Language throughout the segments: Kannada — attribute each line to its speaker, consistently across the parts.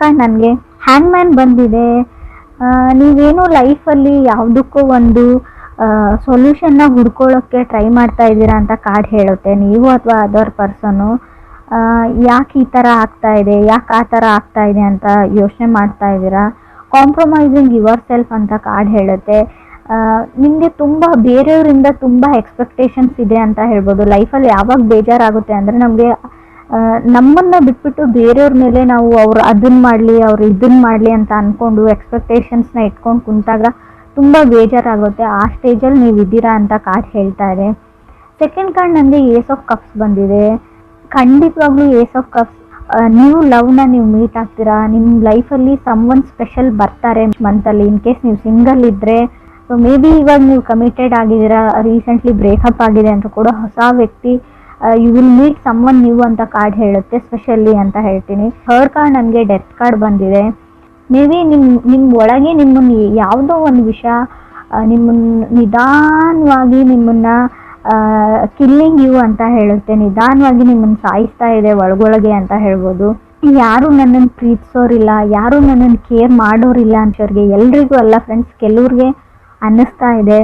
Speaker 1: ಕಾರ್ಡ್ ನನಗೆ ಹ್ಯಾಂಗ್ಮ್ಯಾನ್ ಬಂದಿದೆ. ನೀವೇನು ಲೈಫಲ್ಲಿ ಯಾವುದಕ್ಕೂ ಒಂದು ಸೊಲ್ಯೂಷನ್ನ ಹುಡ್ಕೊಳ್ಳೋಕ್ಕೆ ಟ್ರೈ ಮಾಡ್ತಾ ಇದ್ದೀರಾ ಅಂತ ಕಾರ್ಡ್ ಹೇಳುತ್ತೆ. ನೀವು ಅಥವಾ ಅದರ್ ಪರ್ಸನು ಯಾಕೆ ಈ ಥರ ಆಗ್ತಾ ಇದೆ, ಯಾಕೆ ಆ ಥರ ಆಗ್ತಾ ಇದೆ ಅಂತ ಯೋಚನೆ ಮಾಡ್ತಾ ಇದ್ದೀರಾ. ಕಾಂಪ್ರಮೈಸಿಂಗ್ ಯುವರ್ ಸೆಲ್ಫ್ ಅಂತ ಕಾರ್ಡ್ ಹೇಳುತ್ತೆ. ನಿಮಗೆ ತುಂಬ ಬೇರೆಯವರಿಂದ ತುಂಬ ಎಕ್ಸ್ಪೆಕ್ಟೇಷನ್ಸ್ ಇದೆ ಅಂತ ಹೇಳ್ಬೋದು. ಲೈಫಲ್ಲಿ ಯಾವಾಗ ಬೇಜಾರಾಗುತ್ತೆ ಅಂದರೆ ನಮಗೆ ನಮ್ಮನ್ನು ಬಿಟ್ಬಿಟ್ಟು ಬೇರೆಯವ್ರ ಮೇಲೆ ನಾವು ಅವ್ರು ಅದನ್ನು ಮಾಡಲಿ ಅವ್ರು ಇದನ್ನು ಮಾಡಲಿ ಅಂತ ಅಂದ್ಕೊಂಡು ಎಕ್ಸ್ಪೆಕ್ಟೇಷನ್ಸ್ನ ಇಟ್ಕೊಂಡು ಕುಂತಾಗ ತುಂಬ ಬೇಜಾರಾಗುತ್ತೆ. ಆ ಸ್ಟೇಜಲ್ಲಿ ನೀವು ಇದ್ದೀರಾ ಅಂತ ಕಾರ್ಡ್ ಹೇಳ್ತಾ ಇದೆ. ಸೆಕೆಂಡ್ ಕಾರ್ಡ್ ನನಗೆ ಏಸ್ ಆಫ್ ಕಪ್ಸ್ ಬಂದಿದೆ. ಖಂಡಿತವಾಗ್ಲೂ ಏಸ್ ಆಫ್ ಕಪ್ಸ್ ನೀವು ಲವ್ನ ನೀವು ಮೀಟ್ ಆಗ್ತೀರಾ. ನಿಮ್ಮ ಲೈಫಲ್ಲಿ ಸಮ್ವನ್ ಸ್ಪೆಷಲ್ ಬರ್ತಾರೆ ಮಂತಲ್ಲಿ. ಇನ್ ಕೇಸ್ ನೀವು ಸಿಂಗಲ್ ಇದ್ದರೆ, ಸೊ ಮೇ ಬಿ ಇವಾಗ ನೀವು ಕಮಿಟೆಡ್ ಆಗಿದ್ದೀರಾ, ರೀಸೆಂಟ್ಲಿ ಬ್ರೇಕಪ್ ಆಗಿದೆ ಅಂತ ಕೂಡ ಹೊಸ ವ್ಯಕ್ತಿ you will meet someone new ಅಂತ ಕಾರ್ಡ್ ಹೇಳುತ್ತೆ, ಸ್ಪೆಷಲಿ ಅಂತ ಹೇಳ್ತೀನಿ. ಥರ್ಡ್ ಕಾರ್ಡ್ ನನಗೆ ಡೆತ್ ಕಾರ್ಡ್ ಬಂದಿದೆ. ಮೇ ಬಿ ನಿಮ್ಮ ಒಳಗೆ ನಿಮ್ಮನ್ನು ಯಾವುದೋ ಒಂದು ವಿಷಯ ನಿಮ್ಮನ್ನು ನಿಧಾನವಾಗಿ ನಿಮ್ಮನ್ನು ಕಿಲ್ಲಿಂಗ್ ಯು ಅಂತ ಹೇಳುತ್ತೆ. ನಿಧಾನವಾಗಿ ನಿಮ್ಮನ್ನು ಸಾಯಿಸ್ತಾ ಇದೆ ಒಳಗೊಳಗೆ ಅಂತ ಹೇಳ್ಬೋದು. ಯಾರು ನನ್ನನ್ನು ಪ್ರೀತಿಸೋರಿಲ್ಲ, ಯಾರು ನನ್ನನ್ನು ಕೇರ್ ಮಾಡೋರಿಲ್ಲ ಅಂತವ್ರಿಗೆ ಎಲ್ರಿಗೂ ಅಲ್ಲ ಫ್ರೆಂಡ್ಸ್, ಕೆಲವ್ರಿಗೆ ಅನ್ನಿಸ್ತಾ ಇದೆ.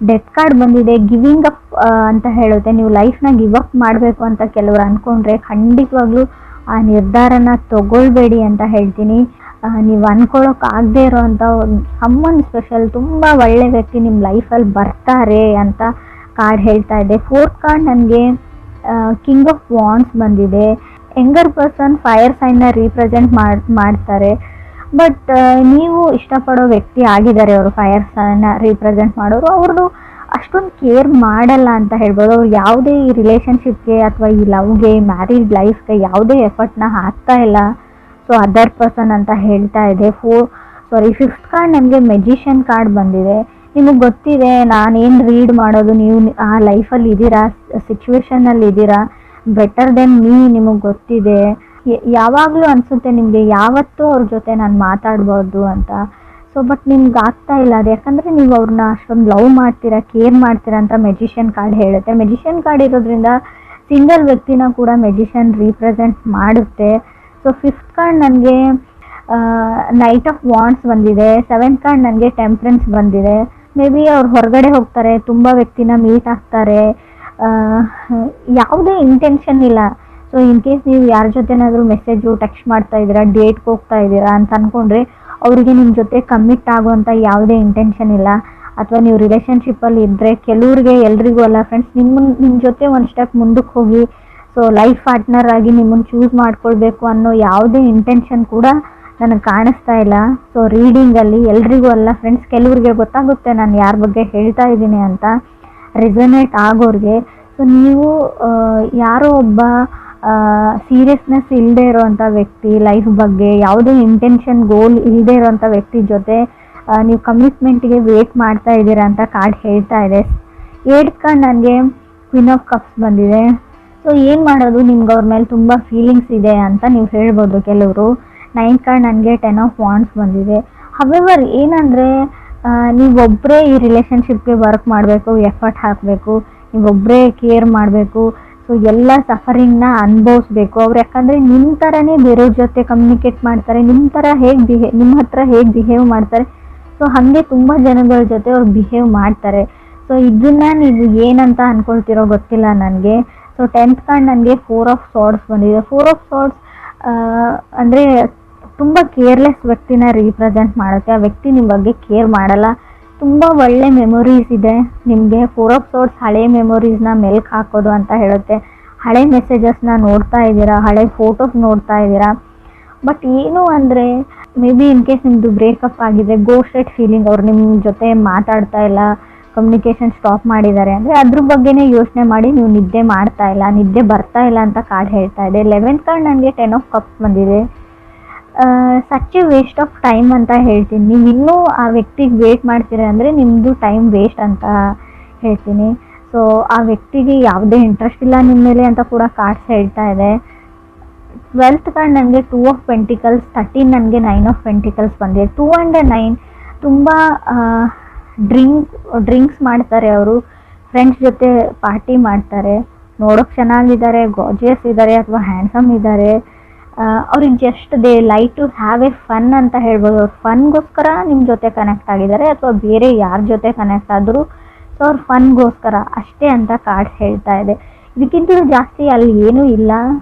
Speaker 1: ಡೆತ್ ಕಾರ್ಡ್ ಬಂದಿದೆ, ಗಿವಿಂಗ್ ಅಪ್ ಅಂತ ಹೇಳುತ್ತೆ. ನೀವು ಲೈಫ್ನ ಗಿವ್ ಅಪ್ ಮಾಡಬೇಕು ಅಂತ ಕೆಲವರು ಅಂದ್ಕೊಂಡ್ರೆ ಖಂಡಿತವಾಗ್ಲೂ ಆ ನಿರ್ಧಾರನ ತಗೊಳ್ಬೇಡಿ ಅಂತ ಹೇಳ್ತೀನಿ. ನೀವು ಅಂದ್ಕೊಳ್ಳೋಕ್ಕಾಗದೇ ಇರೋವಂಥ ಸಮ್ಮನ್ ಸ್ಪೆಷಲ್ ತುಂಬ ಒಳ್ಳೆ ವ್ಯಕ್ತಿ ನಿಮ್ಮ ಲೈಫಲ್ಲಿ ಬರ್ತಾರೆ ಅಂತ ಕಾರ್ಡ್ ಹೇಳ್ತಾ ಇದೆ. ಫೋರ್ತ್ ಕಾರ್ಡ್ ನನಗೆ ಕಿಂಗ್ ಆಫ್ ವಾಂಡ್ಸ್ ಬಂದಿದೆ. ಯಂಗರ್ ಪರ್ಸನ್ ಫೈರ್ ಸೈನ್ನ ರೀಪ್ರೆಸೆಂಟ್ ಮಾಡ್ತಾರೆ. ಬಟ್ ನೀವು ಇಷ್ಟಪಡೋ ವ್ಯಕ್ತಿ ಆಗಿದ್ದಾರೆ ಅವರು, ಫೈರ್ ಸೈನ್ನ ರೀಪ್ರೆಸೆಂಟ್ ಮಾಡೋರು. ಅವ್ರದ್ದು ಅಷ್ಟೊಂದು ಕೇರ್ ಮಾಡಲ್ಲ ಅಂತ ಹೇಳ್ಬೋದು. ಅವ್ರು ಯಾವುದೇ ಈ ರಿಲೇಷನ್ಶಿಪ್ಗೆ ಅಥವಾ ಈ ಲವ್ಗೆ, ಮ್ಯಾರಿಡ್ ಲೈಫ್ಗೆ ಯಾವುದೇ ಎಫರ್ಟ್ನ ಹಾಕ್ತಾ ಇಲ್ಲ. ಸೊ ಅದರ್ ಪರ್ಸನ್ ಅಂತ ಹೇಳ್ತಾ ಇದೆ. ಫಿಫ್ತ್ ಕಾರ್ಡ್ ನನಗೆ ಮೆಜಿಷಿಯನ್ ಕಾರ್ಡ್ ಬಂದಿದೆ. ನಿಮಗೆ ಗೊತ್ತಿದೆ ನಾನೇನು ರೀಡ್ ಮಾಡೋದು, ನೀವು ಆ ಲೈಫಲ್ಲಿ ಇದ್ದೀರಾ, ಸಿಚುವೇಶನಲ್ಲಿ ಇದ್ದೀರಾ, ಬೆಟರ್ ದೆನ್ ಮೀ ನಿಮಗೆ ಗೊತ್ತಿದೆ. ಯಾವಾಗಲೂ ಅನಿಸುತ್ತೆ ನಿಮಗೆ ಯಾವತ್ತೂ ಅವ್ರ ಜೊತೆ ನಾನು ಮಾತಾಡ್ಬೋದು ಅಂತ. ಸೊ ಬಟ್ ನಿಮ್ಗೆ ಆಗ್ತಾ ಇಲ್ಲ ಅದು, ಯಾಕಂದರೆ ನೀವು ಅವ್ರನ್ನ ಅಷ್ಟೊಂದು ಲವ್ ಮಾಡ್ತೀರಾ, ಕೇರ್ ಮಾಡ್ತೀರಾ ಅಂತ ಮೆಜಿಷಿಯನ್ ಕಾರ್ಡ್ ಹೇಳುತ್ತೆ. ಮೆಜಿಷಿಯನ್ ಕಾರ್ಡ್ ಇರೋದ್ರಿಂದ ಸಿಂಗಲ್ ವ್ಯಕ್ತಿನ ಕೂಡ ಮೆಜಿಷಿಯನ್ ರೀಪ್ರೆಸೆಂಟ್ ಮಾಡುತ್ತೆ. ಸೊ ಫಿಫ್ತ್ ಕಾರ್ಡ್ ನನಗೆ ನೈಟ್ ಆಫ್ ವಾಂಡ್ಸ್ ಬಂದಿದೆ. ಸೆವೆಂತ್ ಕಾರ್ಡ್ ನನಗೆ ಟೆಂಪ್ರೆನ್ಸ್ ಬಂದಿದೆ. ಮೇ ಬಿ ಅವ್ರು ಹೊರಗಡೆ ಹೋಗ್ತಾರೆ, ತುಂಬ ವ್ಯಕ್ತಿನ ಮೀಟ್ ಆಗ್ತಾರೆ, ಯಾವುದೇ ಇಂಟೆನ್ಷನ್ ಇಲ್ಲ. ಸೊ ಇನ್ ಕೇಸ್ ನೀವು ಯಾರ ಜೊತೆನಾದರೂ ಮೆಸೇಜು ಟೆಕ್ಸ್ಟ್ ಮಾಡ್ತಾ ಇದ್ದೀರಾ, ಡೇಟ್ಗೆ ಹೋಗ್ತಾ ಇದ್ದೀರಾ ಅಂತ ಅಂದ್ಕೊಂಡ್ರೆ ಅವರಿಗೆ ನಿಮ್ಮ ಜೊತೆ ಕಮಿಟ್ ಆಗುವಂಥ ಯಾವುದೇ ಇಂಟೆನ್ಷನ್ ಇಲ್ಲ. ಅಥವಾ ನೀವು ರಿಲೇಷನ್ಶಿಪ್ಪಲ್ಲಿ ಇದ್ದರೆ ಕೆಲವ್ರಿಗೆ, ಎಲ್ರಿಗೂ ಅಲ್ಲ ಫ್ರೆಂಡ್ಸ್, ನಿಮ್ಮ ಜೊತೆ ಒಂದು ಸ್ಟೆಪ್ ಮುಂದಕ್ಕೆ ಹೋಗಿ ಸೊ ಲೈಫ್ ಪಾರ್ಟ್ನರ್ ಆಗಿ ನಿಮ್ಮನ್ನು ಚೂಸ್ ಮಾಡ್ಕೊಳ್ಬೇಕು ಅನ್ನೋ ಯಾವುದೇ ಇಂಟೆನ್ಷನ್ ಕೂಡ ನನಗೆ ಕಾಣಿಸ್ತಾ ಇಲ್ಲ. ಸೊ ರೀಡಿಂಗಲ್ಲಿ ಎಲ್ರಿಗೂ ಅಲ್ಲ ಫ್ರೆಂಡ್ಸ್, ಕೆಲವ್ರಿಗೆ ಗೊತ್ತಾಗುತ್ತೆ ನಾನು ಯಾರ ಬಗ್ಗೆ ಹೇಳ್ತಾ ಇದ್ದೀನಿ ಅಂತ, ರೆಸೊನೇಟ್ ಆಗೋರಿಗೆ. ಸೊ ನೀವು ಯಾರೋ ಒಬ್ಬ ಸೀರಿಯಸ್ನೆಸ್ ಇಲ್ಲದೆ ಇರೋವಂಥ ವ್ಯಕ್ತಿ, ಲೈಫ್ ಬಗ್ಗೆ ಯಾವುದೇ ಇಂಟೆನ್ಷನ್ ಗೋಲ್ ಇಲ್ಲದೆ ಇರೋವಂಥ ವ್ಯಕ್ತಿ ಜೊತೆ ನೀವು ಕಮಿಟ್ಮೆಂಟ್ಗೆ ವೇಟ್ ಮಾಡ್ತಾ ಇದ್ದೀರಾ ಅಂತ ಕಾರ್ಡ್ ಹೇಳ್ತಾ ಇದೆ. 8th ಕಾರ್ಡ್ ನನಗೆ ಕ್ವೀನ್ ಆಫ್ ಕಪ್ಸ್ ಬಂದಿದೆ. ಸೊ ಏನು ಮಾಡೋದು, ನಿಮ್ಗೆ ಅವ್ರ ಮೇಲೆ ತುಂಬ ಫೀಲಿಂಗ್ಸ್ ಇದೆ ಅಂತ ನೀವು ಹೇಳ್ಬೋದು ಕೆಲವರು. 9th ಕಾರ್ಡ್ ನನಗೆ 10 ಆಫ್ ವಾಂಡ್ಸ್ ಬಂದಿದೆ. ಹವೆವರ್ ಏನಂದರೆ ನೀವೊಬ್ಬರೇ ಈ ರಿಲೇಷನ್ಶಿಪ್ಗೆ ವರ್ಕ್ ಮಾಡಬೇಕು, ಎಫರ್ಟ್ ಹಾಕಬೇಕು, ನೀವೊಬ್ಬರೇ ಕೇರ್ ಮಾಡಬೇಕು. ಸೊ ಎಲ್ಲ ಸಫರಿಂಗ್ನ ಅನುಭವಿಸ್ಬೇಕು ಅವ್ರು, ಯಾಕಂದರೆ ನಿಮ್ಮ ಥರನೇ ಬೇರೆಯವ್ರ ಜೊತೆ ಕಮ್ಯುನಿಕೇಟ್ ಮಾಡ್ತಾರೆ, ನಿಮ್ಮ ಹತ್ರ ಹೇಗೆ ಬಿಹೇವ್ ಮಾಡ್ತಾರೆ, ಸೊ ಹಾಗೆ ತುಂಬ ಜನಗಳ ಜೊತೆ ಅವ್ರು ಬಿಹೇವ್ ಮಾಡ್ತಾರೆ. ಸೊ ಇದನ್ನು ನೀವು ಏನಂತ ಅಂದ್ಕೊಳ್ತಿರೋ ಗೊತ್ತಿಲ್ಲ ನನಗೆ. ಸೊ 10th ಕಾರ್ಡ್ ನನಗೆ 4 ಆಫ್ ಸಾರ್ಡ್ಸ್ ಬಂದಿದೆ. 4 ಆಫ್ ಸಾರ್ಡ್ಸ್ ಅಂದರೆ ತುಂಬ ಕೇರ್ಲೆಸ್ ವ್ಯಕ್ತಿನ ರೀಪ್ರೆಸೆಂಟ್ ಮಾಡುತ್ತೆ. ಆ ವ್ಯಕ್ತಿ ನಿಮ್ಮ ಬಗ್ಗೆ ಕೇರ್ ಮಾಡಲ್ಲ. ತುಂಬ ಒಳ್ಳೆ ಮೆಮೊರೀಸ್ ಇದೆ ನಿಮಗೆ. 4 ಆಫ್ ಸಾರ್ಡ್ಸ್ ಹಳೆ ಮೆಮೊರೀಸ್ನ ಮೆಲ್ಕ್ ಹಾಕೋದು ಅಂತ ಹೇಳುತ್ತೆ. ಹಳೆ ಮೆಸೇಜಸ್ನ ನೋಡ್ತಾ ಇದ್ದೀರಾ, ಹಳೆ ಫೋಟೋಸ್ ನೋಡ್ತಾ ಇದ್ದೀರಾ. ಬಟ್ ಏನು ಅಂದರೆ ಮೇ ಬಿ ಇನ್ ಕೇಸ್ ನಿಮ್ಮದು ಬ್ರೇಕಪ್ ಆಗಿದೆ, ಗೋಸ್ಟೆಡ್ ಫೀಲಿಂಗ್, ಅವ್ರು ನಿಮ್ಮ ಜೊತೆ ಮಾತಾಡ್ತಾ ಇಲ್ಲ, ಕಮ್ಯುನಿಕೇಷನ್ ಸ್ಟಾಪ್ ಮಾಡಿದ್ದಾರೆ ಅಂದರೆ ಅದ್ರ ಬಗ್ಗೆನೇ ಯೋಚನೆ ಮಾಡಿ ನೀವು ನಿದ್ದೆ ಮಾಡ್ತಾ ಇಲ್ಲ, ನಿದ್ದೆ ಬರ್ತಾ ಇಲ್ಲ ಅಂತ ಕಾರ್ಡ್ ಹೇಳ್ತಾ ಇದೆ. 11th ಕಾರ್ಡ್ ನನಗೆ 10 ಆಫ್ ಕಪ್ಸ್ ಬಂದಿದೆ. Such A waste of time ಅಂತ ಹೇಳ್ತೀನಿ. ನೀವು ಇನ್ನೂ ಆ ವ್ಯಕ್ತಿಗೆ ವೇಟ್ ಮಾಡ್ತೀರ ಅಂದರೆ ನಿಮ್ಮದು ಟೈಮ್ ವೇಸ್ಟ್ ಅಂತ ಹೇಳ್ತೀನಿ. ಸೊ ಆ ವ್ಯಕ್ತಿಗೆ ಯಾವುದೇ ಇಂಟ್ರೆಸ್ಟ್ ಇಲ್ಲ ನಿಮ್ಮ ಮೇಲೆ ಅಂತ ಕೂಡ ಕಾರ್ಡ್ಸ್ ಹೇಳ್ತಾ ಇದೆ. 12th ಕಾರ್ಡ್ ನನಗೆ 2 ಆಫ್ ಪೆಂಟಿಕಲ್ಸ್, 13 ನನಗೆ 9 ಆಫ್ ಪೆಂಟಿಕಲ್ಸ್ ಬಂದಿದೆ. 2 and 9 ತುಂಬ ಡ್ರಿಂಕ್ಸ್ ಮಾಡ್ತಾರೆ ಅವರು, ಫ್ರೆಂಡ್ಸ್ ಜೊತೆ ಪಾರ್ಟಿ ಮಾಡ್ತಾರೆ, ನೋಡೋಕ್ಕೆ ಚೆನ್ನಾಗಿದ್ದಾರೆ, ಗಾರ್ಜಿಯಸ್ ಇದ್ದಾರೆ ಅಥವಾ ಹ್ಯಾಂಡ್ಸಮ್ ಇದ್ದಾರೆ, ಅವ್ರಿಗೆ just they like to have a fun ಅಂತ ಹೇಳ್ಬೋದು. ಅವ್ರು ಫನ್ಗೋಸ್ಕರ ನಿಮ್ಮ ಜೊತೆ ಕನೆಕ್ಟ್ ಆಗಿದ್ದಾರೆ, ಅಥವಾ ಬೇರೆ ಯಾರ ಜೊತೆ ಕನೆಕ್ಟ್ ಆದರೂ ಸೊ ಅವ್ರು ಫನ್ಗೋಸ್ಕರ ಅಷ್ಟೇ ಅಂತ ಕಾರ್ಡ್ಸ್ ಹೇಳ್ತಾ ಇದೆ. ಇದಕ್ಕಿಂತಲೂ ಜಾಸ್ತಿ ಅಲ್ಲಿ ಏನೂ ಇಲ್ಲ.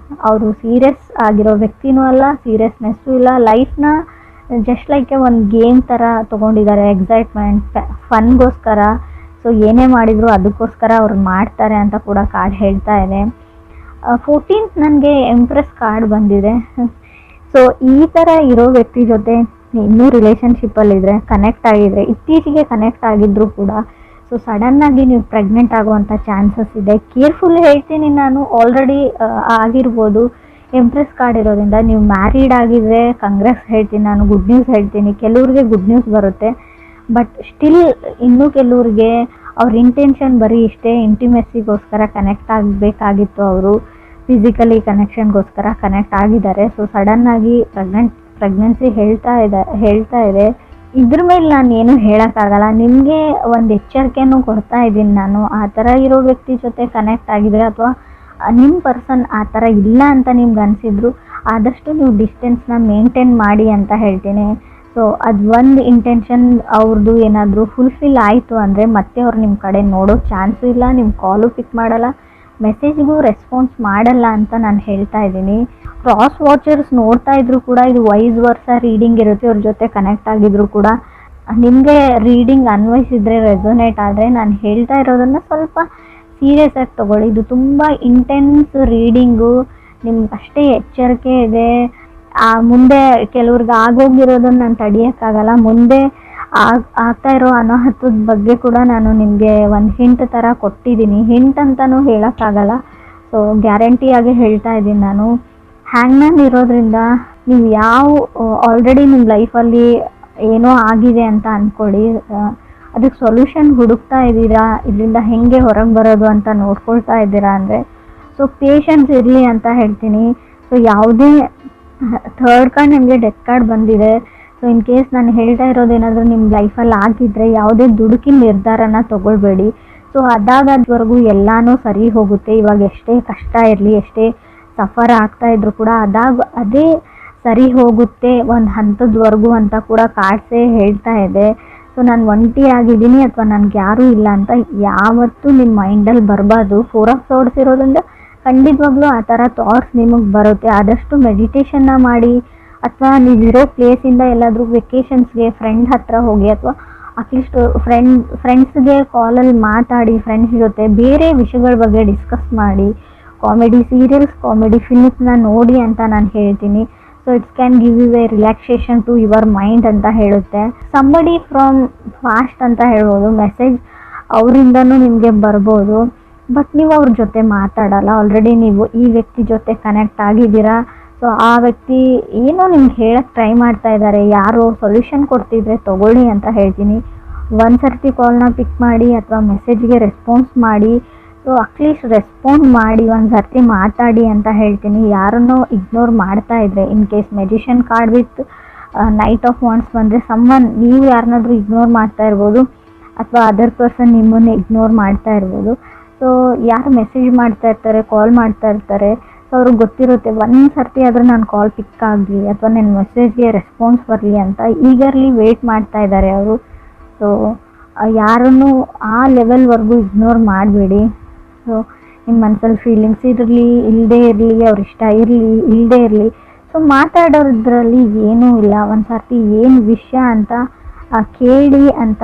Speaker 1: ಅವರು ಸೀರಿಯಸ್ ಆಗಿರೋ ವ್ಯಕ್ತಿನೂ ಅಲ್ಲ, ಸೀರಿಯಸ್ನೆಸ್ಸು ಇಲ್ಲ. ಲೈಫ್ನ ಜಸ್ಟ್ ಲೈಕ್ ಒಂದು ಗೇಮ್ ಥರ ತೊಗೊಂಡಿದ್ದಾರೆ, ಎಕ್ಸೈಟ್ಮೆಂಟ್ ಫನ್ಗೋಸ್ಕರ. ಸೊ ಏನೇ ಮಾಡಿದರೂ ಅದಕ್ಕೋಸ್ಕರ ಅವ್ರು ಮಾಡ್ತಾರೆ ಅಂತ ಕೂಡ ಕಾರ್ಡ್ ಹೇಳ್ತಾ ಇದೆ. 14th ನನಗೆ ಎಂಪ್ರೆಸ್ ಕಾರ್ಡ್ ಬಂದಿದೆ. ಸೊ ಈ ಥರ ಇರೋ ವ್ಯಕ್ತಿ ಜೊತೆ ಇನ್ನೂ ರಿಲೇಷನ್ಶಿಪ್ಪಲ್ಲಿದ್ದರೆ, ಕನೆಕ್ಟ್ ಆಗಿದ್ರೆ, ಇತ್ತೀಚೆಗೆ ಕನೆಕ್ಟ್ ಆಗಿದ್ದರೂ ಕೂಡ ಸೊ ಸಡನ್ನಾಗಿ ನೀವು ಪ್ರೆಗ್ನೆಂಟ್ ಆಗುವಂಥ ಚಾನ್ಸಸ್ ಇದೆ. ಕೇರ್ಫುಲ್ ಹೇಳ್ತೀನಿ ನಾನು, ಆಲ್ರೆಡಿ ಆಗಿರ್ಬೋದು. ಎಂಪ್ರೆಸ್ ಕಾರ್ಡ್ ಇರೋದ್ರಿಂದ ನೀವು ಮ್ಯಾರಿಡ್ ಆಗಿದ್ರೆ ಕಂಗ್ರೆಸ್ ಹೇಳ್ತೀನಿ ನಾನು, ಗುಡ್ ನ್ಯೂಸ್ ಹೇಳ್ತೀನಿ. ಕೆಲವ್ರಿಗೆ ಗುಡ್ ನ್ಯೂಸ್ ಬರುತ್ತೆ, ಬಟ್ ಸ್ಟಿಲ್ ಇನ್ನೂ ಕೆಲವ್ರಿಗೆ ಅವ್ರ ಇಂಟೆನ್ಷನ್ ಬರೀ ಇಷ್ಟೇ, ಇಂಟಿಮೆಸಿಗೋಸ್ಕರ ಕನೆಕ್ಟ್ ಆಗಬೇಕಾಗಿತ್ತು. ಅವರು ಫಿಸಿಕಲಿ ಕನೆಕ್ಷನ್ಗೋಸ್ಕರ ಕನೆಕ್ಟ್ ಆಗಿದ್ದಾರೆ. ಸೊ ಸಡನ್ನಾಗಿ ಪ್ರೆಗ್ನೆನ್ಸಿ ಹೇಳ್ತಾ ಇದೆ. ಇದ್ರ ಮೇಲೆ ನಾನು ಏನು ಹೇಳೋಕ್ಕಾಗಲ್ಲ. ನಿಮಗೆ ಒಂದು ಎಚ್ಚರಿಕೆನೂ ಕೊಡ್ತಾ ಇದ್ದೀನಿ ನಾನು. ಆ ಥರ ಇರೋ ವ್ಯಕ್ತಿ ಜೊತೆ ಕನೆಕ್ಟ್ ಆಗಿದ್ರೆ, ಅಥವಾ ನಿಮ್ಮ ಪರ್ಸನ್ ಆ ಥರ ಇಲ್ಲ ಅಂತ ನಿಮ್ಗೆ ಅನಿಸಿದ್ರು, ಆದಷ್ಟು ನೀವು ಡಿಸ್ಟೆನ್ಸ್ನ ಮೇಂಟೈನ್ ಮಾಡಿ ಅಂತ ಹೇಳ್ತೀನಿ. ಸೊ ಅದು ಒಂದು ಇಂಟೆನ್ಷನ್ ಅವ್ರದ್ದು ಏನಾದರೂ ಫುಲ್ಫಿಲ್ ಆಯಿತು ಅಂದರೆ ಮತ್ತೆ ಅವ್ರು ನಿಮ್ಮ ಕಡೆ ನೋಡೋ ಚಾನ್ಸು ಇಲ್ಲ, ನಿಮ್ಮ ಕಾಲು ಪಿಕ್ ಮಾಡಲ್ಲ, ಮೆಸೇಜ್ಗೂ ರೆಸ್ಪಾನ್ಸ್ ಮಾಡಲ್ಲ ಅಂತ ನಾನು ಹೇಳ್ತಾ ಇದ್ದೀನಿ. ಕ್ರಾಸ್ ವಾಚರ್ಸ್ ನೋಡ್ತಾ ಇದ್ರು ಕೂಡ ಇದು ವೈಸ್ ವರ್ಷ ರೀಡಿಂಗ್ ಇರುತ್ತೆ. ಅವ್ರ ಜೊತೆ ಕನೆಕ್ಟ್ ಆಗಿದ್ರು ಕೂಡ ನಿಮಗೆ ರೀಡಿಂಗ್ ಅನ್ವಯಿಸಿದ್ರೆ, ರೆಸೊನೇಟ್ ಆದರೆ, ನಾನು ಹೇಳ್ತಾ ಇರೋದನ್ನು ಸ್ವಲ್ಪ ಸೀರಿಯಸ್ ಆಗಿ ತೊಗೊಳ್ಳಿ. ಇದು ತುಂಬ ಇಂಟೆನ್ಸ್ ರೀಡಿಂಗು, ನಿಮ್ಗೆ ಅಷ್ಟೇ ಎಚ್ಚರಿಕೆ ಇದೆ. ಮುಂದೆ ಕೆಲವ್ರಿಗೆ ಆಗೋಗಿರೋದನ್ನು ನಾನು ತಡೆಯೋಕ್ಕಾಗಲ್ಲ. ಮುಂದೆ ಆಗ್ತಾ ಇರೋ ಅನಾಹುತದ ಬಗ್ಗೆ ಕೂಡ ನಾನು ನಿಮಗೆ ಒಂದು ಹಿಂಟ್ ಥರ ಕೊಟ್ಟಿದ್ದೀನಿ. ಹಿಂಟ್ ಅಂತಲೂ ಹೇಳೋಕ್ಕಾಗಲ್ಲ, ಸೊ ಗ್ಯಾರಂಟಿಯಾಗಿ ಹೇಳ್ತಾ ಇದ್ದೀನಿ ನಾನು. ಹ್ಯಾಂಗ್ಮ್ಯಾನ್ ಇರೋದ್ರಿಂದ ನೀವು ಆಲ್ರೆಡಿ ನಿಮ್ಮ ಲೈಫಲ್ಲಿ ಏನೋ ಆಗಿದೆ ಅಂತ ಅಂದ್ಕೊಳ್ಳಿ, ಅದಕ್ಕೆ ಸೊಲ್ಯೂಷನ್ ಹುಡುಕ್ತಾ ಇದ್ದೀರಾ, ಇದರಿಂದ ಹೆಂಗೆ ಹೊರಗೆ ಬರೋದು ಅಂತ ನೋಡ್ಕೊಳ್ತಾ ಇದ್ದೀರಾ ಅಂದರೆ ಸೊ ಪೇಷನ್ಸ್ ಇರಲಿ ಅಂತ ಹೇಳ್ತೀನಿ. ಸೊ ಯಾವುದೇ ಥರ್ಡ್ ಕಾರ್ಡ್ ನಿಮಗೆ ಡೆತ್ ಕಾರ್ಡ್ ಬಂದಿದೆ. ಸೊ ಇನ್ ಕೇಸ್ ನಾನು ಹೇಳ್ತಾ ಇರೋದೇನಾದರೂ ನಿಮ್ಮ ಲೈಫಲ್ಲಿ ಆಗಿದ್ದರೆ ಯಾವುದೇ ದುಡುಕಿನ ನಿರ್ಧಾರನ ತೊಗೊಳ್ಬೇಡಿ. ಸೊ ಅದಾಗದ್ವರೆಗೂ ಎಲ್ಲನೂ ಸರಿ ಹೋಗುತ್ತೆ. ಇವಾಗ ಎಷ್ಟೇ ಕಷ್ಟ ಇರಲಿ, ಎಷ್ಟೇ ಸಫರ್ ಆಗ್ತಾಯಿದ್ರು ಕೂಡ ಅದೇ ಸರಿ ಹೋಗುತ್ತೆ ಒಂದು ಹಂತದವರೆಗೂ ಅಂತ ಕೂಡ ಕಾರ್ಡ್ಸೇ ಹೇಳ್ತಾ ಇದೆ. ಸೊ ನಾನು ಒಂಟಿ ಆಗಿದ್ದೀನಿ ಅಥವಾ ನನಗೆ ಯಾರೂ ಇಲ್ಲ ಅಂತ ಯಾವತ್ತೂ ನಿಮ್ಮ ಮೈಂಡಲ್ಲಿ ಬರಬಾರ್ದು. 4 ಆಫ್ ಸೋರ್ಡ್ಸ್ ಇರೋದ್ರಿಂದ ಖಂಡಿತವಾಗ್ಲೂ ಆ ಥರ ಥಾಟ್ಸ್ ನಿಮಗೆ ಬರುತ್ತೆ. ಆದಷ್ಟು ಮೆಡಿಟೇಷನ್ನ ಮಾಡಿ, ಅಥವಾ ನೀವಿರೋ ಪ್ಲೇಸಿಂದ ಎಲ್ಲಾದರೂ ವೆಕೇಷನ್ಸ್ಗೆ ಫ್ರೆಂಡ್ ಹತ್ರ ಹೋಗಿ, ಅಥವಾ ಅಟ್ಲೀಸ್ಟ್ ಫ್ರೆಂಡ್ಸ್ಗೆ ಕಾಲಲ್ಲಿ ಮಾತಾಡಿ, ಫ್ರೆಂಡ್ಸ್ ಜೊತೆ ಬೇರೆ ವಿಷಯಗಳ ಬಗ್ಗೆ ಡಿಸ್ಕಸ್ ಮಾಡಿ, ಕಾಮಿಡಿ ಸೀರಿಯಲ್ಸ್, ಕಾಮಿಡಿ ಫಿಲ್ಮ್ಸ್ನ ನೋಡಿ ಅಂತ ನಾನು ಹೇಳ್ತೀನಿ. So it's can give you a relaxation to your mind ಅಂತ ಹೇಳುತ್ತೆ. ಸಂಬಡಿ ಫ್ರಮ್ ಫಾಸ್ಟ್ ಅಂತ ಹೇಳ್ಬೋದು, ಮೆಸೇಜ್ ಅವರಿಂದನೂ ನಿಮಗೆ ಬರ್ಬೋದು, ಬಟ್ ನೀವು ಅವ್ರ ಜೊತೆ ಮಾತಾಡಲ್ಲ. ಆಲ್ರೆಡಿ ನೀವು ಈ ವ್ಯಕ್ತಿ ಜೊತೆ ಕನೆಕ್ಟ್ ಆಗಿದ್ದೀರಾ. ಸೊ ಆ ವ್ಯಕ್ತಿ ಏನೋ ನಿಮ್ಗೆ ಹೇಳಕ್ಕೆ ಟ್ರೈ ಮಾಡ್ತಾ ಇದ್ದಾರೆ, ಯಾರೋ ಸೊಲ್ಯೂಷನ್ ಕೊಡ್ತಿದ್ರೆ ತೊಗೊಳ್ಳಿ ಅಂತ ಹೇಳ್ತೀನಿ. ಒಂದು ಸರ್ತಿ ಕಾಲ್ನ ಪಿಕ್ ಮಾಡಿ ಅಥವಾ ಮೆಸೇಜ್ಗೆ ರೆಸ್ಪಾನ್ಸ್ ಮಾಡಿ. ಸೊ ಅಟ್ಲೀಸ್ಟ್ ರೆಸ್ಪಾಂಡ್ ಮಾಡಿ, ಒಂದು ಸರ್ತಿ ಮಾತಾಡಿ ಅಂತ ಹೇಳ್ತೀನಿ. ಯಾರನ್ನೋ ಇಗ್ನೋರ್ ಮಾಡ್ತಾ ಇದ್ರೆ, in case magician card with knight of wands ಬಂದರೆ ನೀವು ಯಾರನ್ನಾದ್ರೂ ಇಗ್ನೋರ್ ಮಾಡ್ತಾ ಇರ್ಬೋದು, ಅಥವಾ ಅದರ್ ಪರ್ಸನ್ ನಿಮ್ಮನ್ನು ಇಗ್ನೋರ್ ಮಾಡ್ತಾ ಇರ್ಬೋದು. ಸೊ ಯಾರು ಮೆಸೇಜ್ ಮಾಡ್ತಾ ಇರ್ತಾರೆ, ಕಾಲ್ ಮಾಡ್ತಾ ಇರ್ತಾರೆ, ಸೊ ಅವ್ರಿಗೆ ಗೊತ್ತಿರುತ್ತೆ ಒಂದು ಸರ್ತಿ ಆದರೂ ನಾನು ಕಾಲ್ ಪಿಕ್ ಆಗಲಿ ಅಥವಾ ನನ್ನ ಮೆಸೇಜ್ಗೆ ರೆಸ್ಪಾನ್ಸ್ ಬರಲಿ ಅಂತ ಈಗರ್ಲಿ ವೆಯ್ಟ್ ಮಾಡ್ತಾ ಇದ್ದಾರೆ ಅವರು. ಸೊ ಯಾರನ್ನು ಆ ಲೆವೆಲ್ವರೆಗೂ ಇಗ್ನೋರ್ ಮಾಡಬೇಡಿ. ಸೊ ನಿಮ್ಮ ಮನಸ್ಸಲ್ಲಿ ಫೀಲಿಂಗ್ಸ್ ಇರಲಿ ಇಲ್ಲದೇ ಇರಲಿ, ಅವ್ರ ಇಷ್ಟ ಇರಲಿ ಇಲ್ಲದೇ ಇರಲಿ, ಸೊ ಮಾತಾಡೋದ್ರಲ್ಲಿ ಏನೂ ಇಲ್ಲ. ಒಂದು ಸರ್ತಿ ಏನು ವಿಷಯ ಅಂತ ಕೇಳಿ ಅಂತ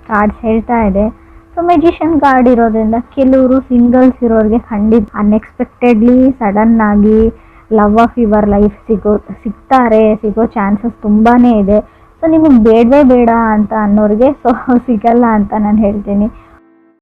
Speaker 1: ಕಾರ್ಡ್ಸ್ ಹೇಳ್ತಾ ಇದೆ. ಸೊ ಮೆಜಿಷಿಯನ್ ಕಾರ್ಡ್ ಇರೋದ್ರಿಂದ ಕೆಲವರು ಸಿಂಗಲ್ಸ್ ಇರೋರಿಗೆ ಖಂಡಿತ ಅನ್ಎಕ್ಸ್ಪೆಕ್ಟೆಡ್ಲಿ ಸಡನ್ನಾಗಿ ಲವ್ ಆಫ್ ಯುವರ್ ಲೈಫ್ ಸಿಗೋ ಚಾನ್ಸಸ್ ತುಂಬಾ ಇದೆ. ಸೊ ನಿಮಗೆ ಬೇಡವೇ ಬೇಡ ಅಂತ ಅನ್ನೋರಿಗೆ ಸೊ ಸಿಗಲ್ಲ ಅಂತ ನಾನು ಹೇಳ್ತೀನಿ.